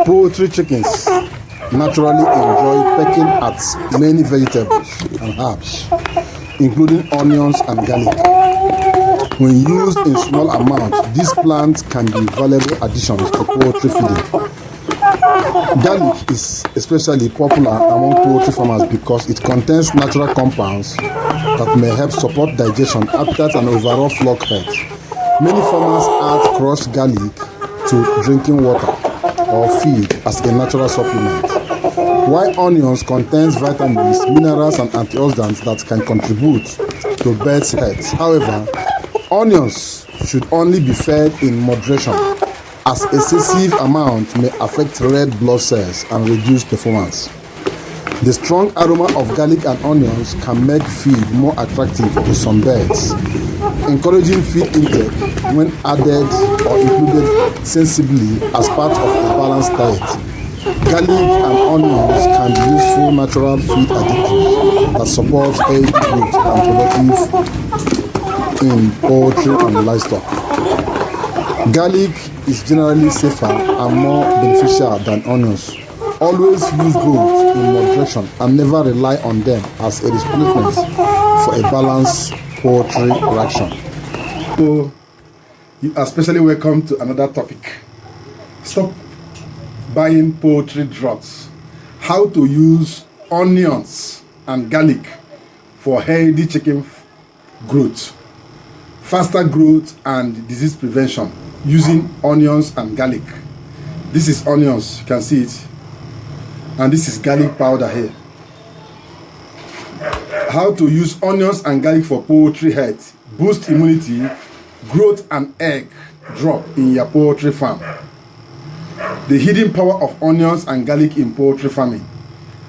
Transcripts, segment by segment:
Poultry chickens naturally enjoy pecking at many vegetables and herbs, including onions and garlic. When used in small amounts, these plants can be valuable additions to poultry feeding. Garlic is especially popular among poultry farmers because it contains natural compounds that may help support digestion, appetite, and overall flock health. Many farmers add crushed garlic to drinking water or feed as a natural supplement, while onions contains vitamins, minerals, and antioxidants that can contribute to birds' health. However, onions should only be fed in moderation, as excessive amount may affect red blood cells and reduce performance. The strong aroma of garlic and onions can make feed more attractive to some birds, encouraging feed intake when added or included sensibly as part of a balanced diet. Garlic and onions can be useful natural feed additives that support healthy growth and productive in poultry and livestock. Garlic is generally safer and more beneficial than onions. Always use both in moderation and never rely on them as a replacement for a balanced poultry ration. So, you are especially welcome to another topic. Stop buying poultry drugs. How to use onions and garlic for healthy chicken growth, faster growth, and disease prevention using onions and garlic. This is onions, you can see it, and this is garlic powder here. How to use onions and garlic for poultry health, boost immunity, growth, and egg drop in your poultry farm. The hidden power of onions and garlic in poultry farming.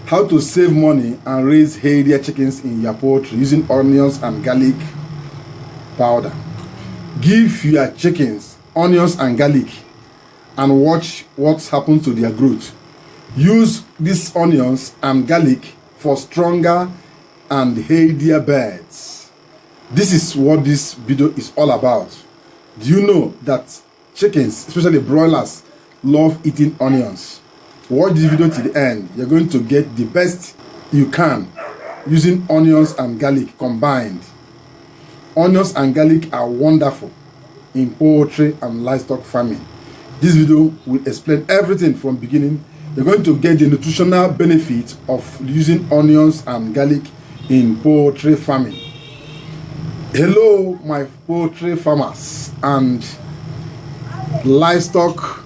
How to save money and raise healthier chickens in your poultry using onions and garlic powder. Give your chickens onions and garlic and watch what happens to their growth. Use these onions and garlic for stronger and healthier birds. This is what this video is all about. Do you know that chickens, especially broilers, love eating onions? Watch this video to the end. You're going to get the best you can using onions and garlic combined. Onions and garlic are wonderful in poultry and livestock farming. This video will explain everything from beginning. You're going to get the nutritional benefit of using onions and garlic in poultry farming. Hello, my poultry farmers and livestock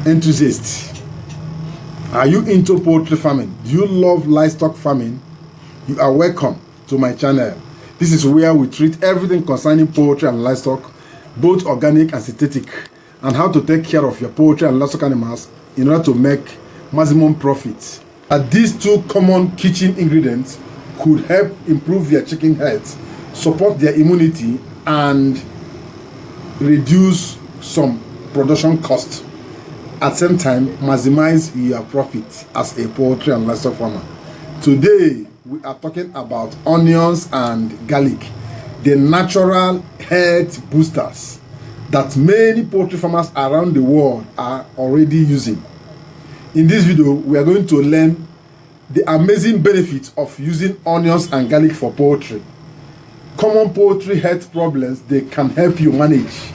enthusiasts. Are you into poultry farming? Do you love livestock farming? You are welcome to my channel. This is where we treat everything concerning poultry and livestock, both organic and synthetic, and how to take care of your poultry and livestock animals in order to make maximum profit. These two common kitchen ingredients could help improve your chicken health, support their immunity, and reduce some production costs. At the same time, maximize your profit as a poultry and livestock farmer. Today, we are talking about onions and garlic, the natural health boosters that many poultry farmers around the world are already using. In this video, we are going to learn the amazing benefits of using onions and garlic for poultry, common poultry health problems they can help you manage,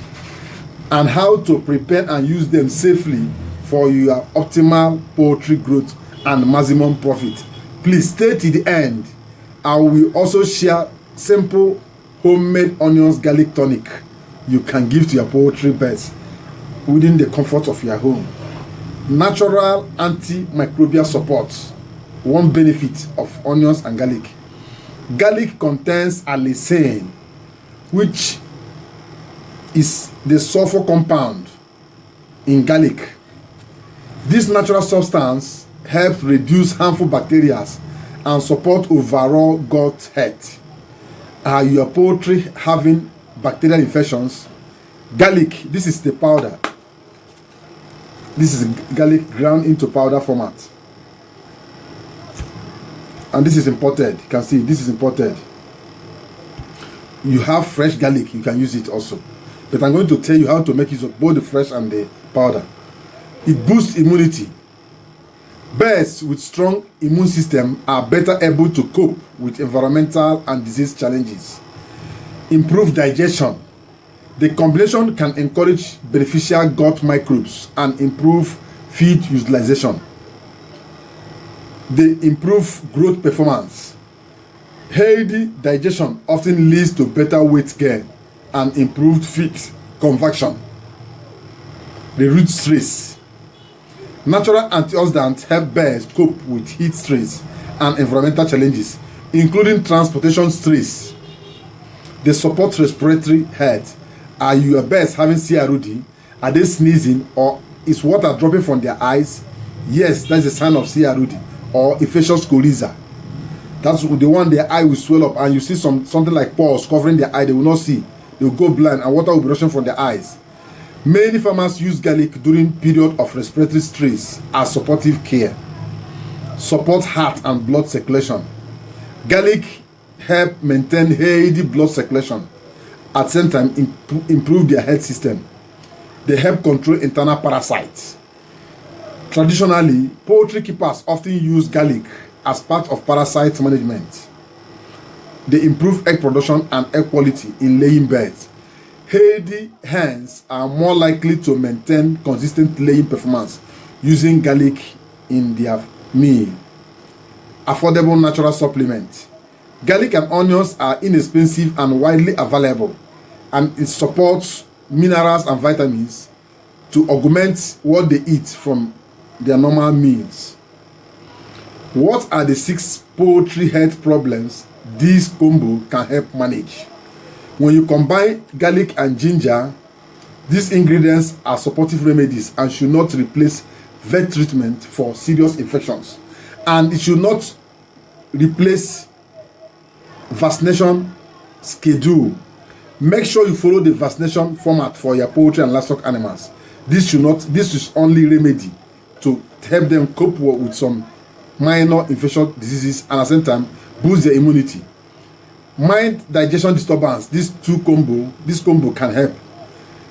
and how to prepare and use them safely for your optimal poultry growth and maximum profit. Please stay to the end. I will also share simple homemade onions garlic tonic you can give to your poultry birds within the comfort of your home. Natural antimicrobial support. One benefit of onions and garlic. Garlic contains allicin, which is the sulfur compound in garlic. This natural substance helps reduce harmful bacteria and support overall gut health. Are your poultry having bacterial infections? Garlic, this is the powder. This is garlic ground into powder format. And this is imported. You can see this is imported. You have fresh garlic, you can use it also. But I'm going to tell you how to make use of both the fresh and the powder. It boosts immunity. Birds with strong immune system are better able to cope with environmental and disease challenges. Improve digestion. The combination can encourage beneficial gut microbes and improve feed utilization. They improve growth performance. Healthy digestion often leads to better weight gain and improved feed conversion. Reduce stress. Natural antioxidants help birds cope with heat stress and environmental challenges, including transportation stress. They support respiratory health. Are your birds having CROD? Are they sneezing, or is water dropping from their eyes? Yes, that's a sign of CROD or infectious coryza. That's the one their eye will swell up and you see something like pores covering their eye. They will not see. They will go blind and water will be rushing from their eyes. Many farmers use garlic during period of respiratory stress as supportive care. Support heart and blood circulation. Garlic help maintain healthy blood circulation. At the same time, improve their health system. They help control internal parasites. Traditionally, poultry keepers often use garlic as part of parasite management. They improve egg production and egg quality in laying birds. Healthy hens are more likely to maintain consistent laying performance using garlic in their meal. Affordable natural supplement. Garlic and onions are inexpensive and widely available, and it supports minerals and vitamins to augment what they eat from their normal meals. What are the 6 poultry health problems this combo can help manage? When you combine garlic and ginger, these ingredients are supportive remedies and should not replace vet treatment for serious infections. And it should not replace vaccination schedule. Make sure you follow the vaccination format for your poultry and livestock animals. This is only remedy to help them cope with some minor infectious diseases and at the same time boost their immunity. Mind digestion disturbance, this combo can help.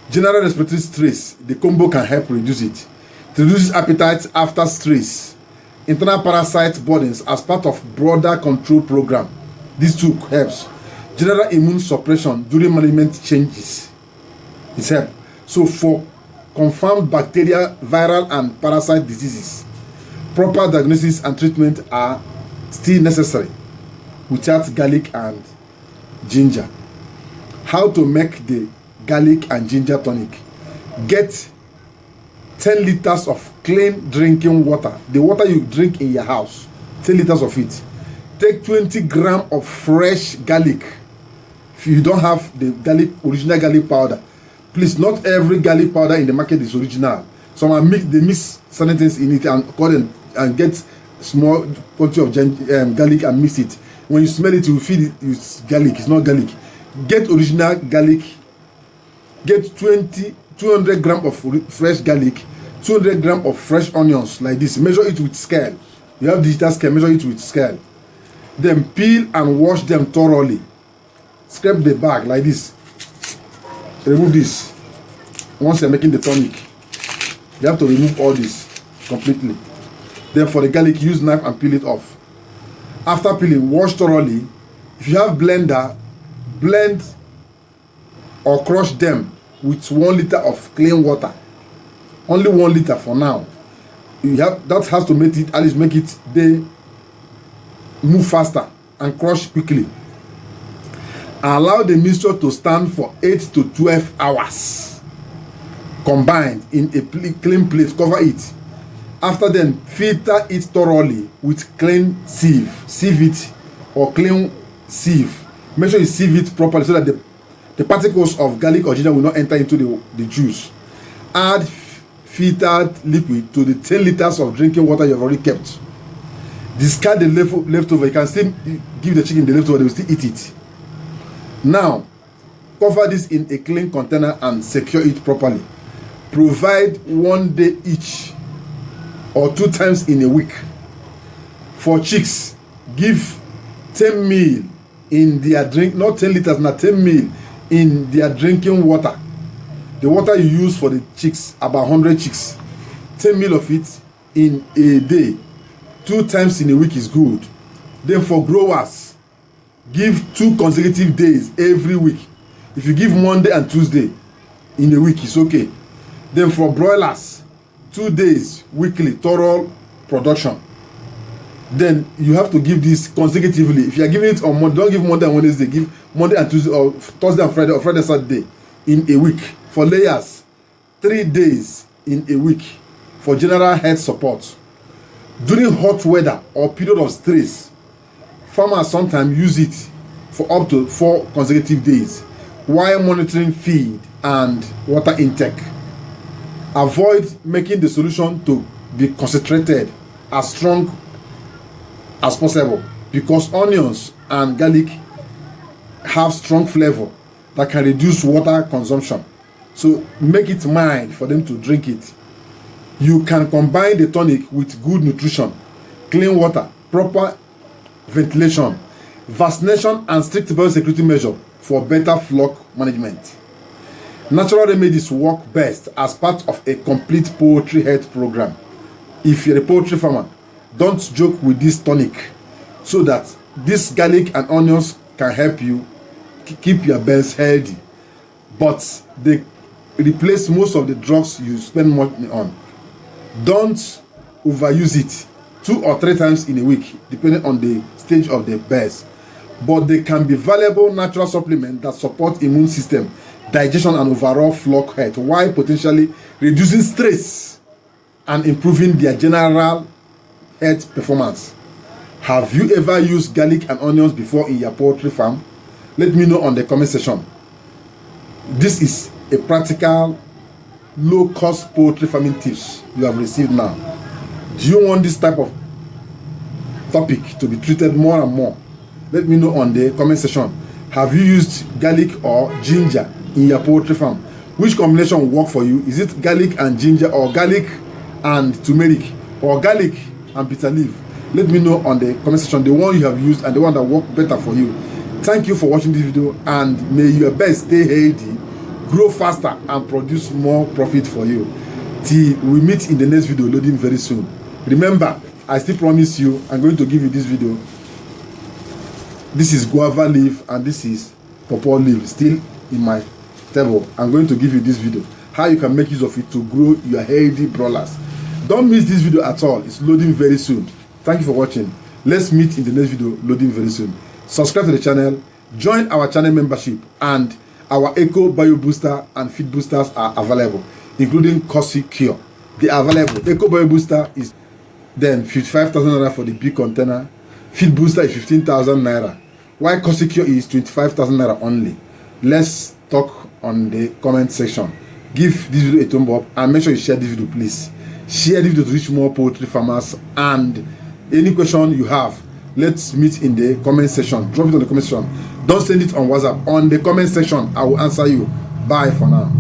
General respiratory stress, the combo can help reduce it. It reduces appetite after stress. Internal parasite burdens as part of broader control program. These two helps. General immune suppression during management changes. It's help. So for confirmed bacterial, viral and parasite diseases, proper diagnosis and treatment are still necessary without garlic and ginger. How to make the garlic and ginger tonic? Get 10 liters of clean drinking water, the water you drink in your house, 10 liters of it. Take 20 grams of fresh garlic. If you don't have the original garlic powder, please, not every garlic powder in the market is original. Some are they mix certain things in it and call them and get small quantity of garlic and mix it. When you smell it, you feel it's garlic. It's not garlic. Get original garlic. Get 200 grams of fresh garlic, 200 grams of fresh onions like this. Measure it with scale. You have digital scale, measure it with scale. Then peel and wash them thoroughly. Scrape the bag like this. Remove this. Once you're making the tonic, you have to remove all this completely. Then for the garlic, use knife and peel it off. After peeling, wash thoroughly. If you have blender, blend or crush them with 1 liter of clean water. Only 1 liter for now. That has to make it, at least make it they move faster and crush quickly. Allow the mixture to stand for 8 to 12 hours. Combined in a clean plate, cover it. After then, filter it thoroughly with clean sieve. Sieve it or clean sieve. Make sure you sieve it properly so that the particles of garlic or ginger will not enter into the juice. Add filtered liquid to the 10 liters of drinking water you have already kept. Discard the leftover. You can still give the chicken the leftover, they will still eat it. Now, cover this in a clean container and secure it properly. Provide 1 day each or 2 times in a week. For chicks, give 10 ml in their drink, not 10 liters, not 10 ml in their drinking water. The water you use for the chicks, about 100 chicks. 10 ml of it in a day. 2 times in a week is good. Then for growers, give 2 consecutive days every week. If you give Monday and Tuesday in a week, it's okay. Then for broilers, 2 days weekly, thorough production. Then you have to give this consecutively. If you are giving it on Monday, don't give Monday and Wednesday. Give Monday and Tuesday, or Thursday and Friday, or Friday and Saturday in a week. For layers, 3 days in a week for general health support. During hot weather or period of stress, farmers sometimes use it for up to 4 consecutive days while monitoring feed and water intake. Avoid making the solution to be concentrated as strong as possible, because onions and garlic have strong flavor that can reduce water consumption. So make it mild for them to drink it. You can combine the tonic with good nutrition, clean water, proper ventilation, vaccination, and strict biosecurity measure for better flock management. Natural remedies work best as part of a complete poultry health program. If you're a poultry farmer, don't joke with this tonic, so that this garlic and onions can help you keep your birds healthy, but they replace most of the drugs you spend money on. Don't overuse it 2 or 3 times in a week, depending on the stage of the birds, but they can be valuable natural supplements that support immune system, digestion, and overall flock health, while potentially reducing stress and improving their general health performance. Have you ever used garlic and onions before in your poultry farm? Let me know on the comment section. This is a practical, low-cost poultry farming tips you have received now. Do you want this type of topic to be treated more and more? Let me know on the comment section. Have you used garlic or ginger in your poultry farm? Which combination will work for you? Is it garlic and ginger, or garlic and turmeric, or garlic and bitter leaf? Let me know on the comment section the one you have used and the one that worked better for you. Thank you for watching this video, and may your birds stay healthy, grow faster, and produce more profit for you. Till we meet in the next video loading very soon. Remember, I still promise you I'm going to give you this video. This is guava leaf and this is pawpaw leaf still in my table. I'm going to give you this video, how you can make use of it to grow your healthy broilers. Don't miss this video at all. It's loading very soon. Thank you for watching. Let's meet in the next video loading very soon. Subscribe to the channel, join our channel membership, and our Eco Bio Booster and Feed Boosters are available, including Cosi Cure. They are available. Eco Bio Booster is then 55,000 naira for the big container. Feed Booster is 15,000 naira. While Cosi Cure is 25,000 naira only. Let's talk on the comment section. Give this video a thumb up and make sure you share this video, please. Share this video to reach more poultry farmers, and any question you have, let's meet in the comment section. Drop it on the comment section. Don't send it on WhatsApp. On the comment section, I will answer you. Bye for now.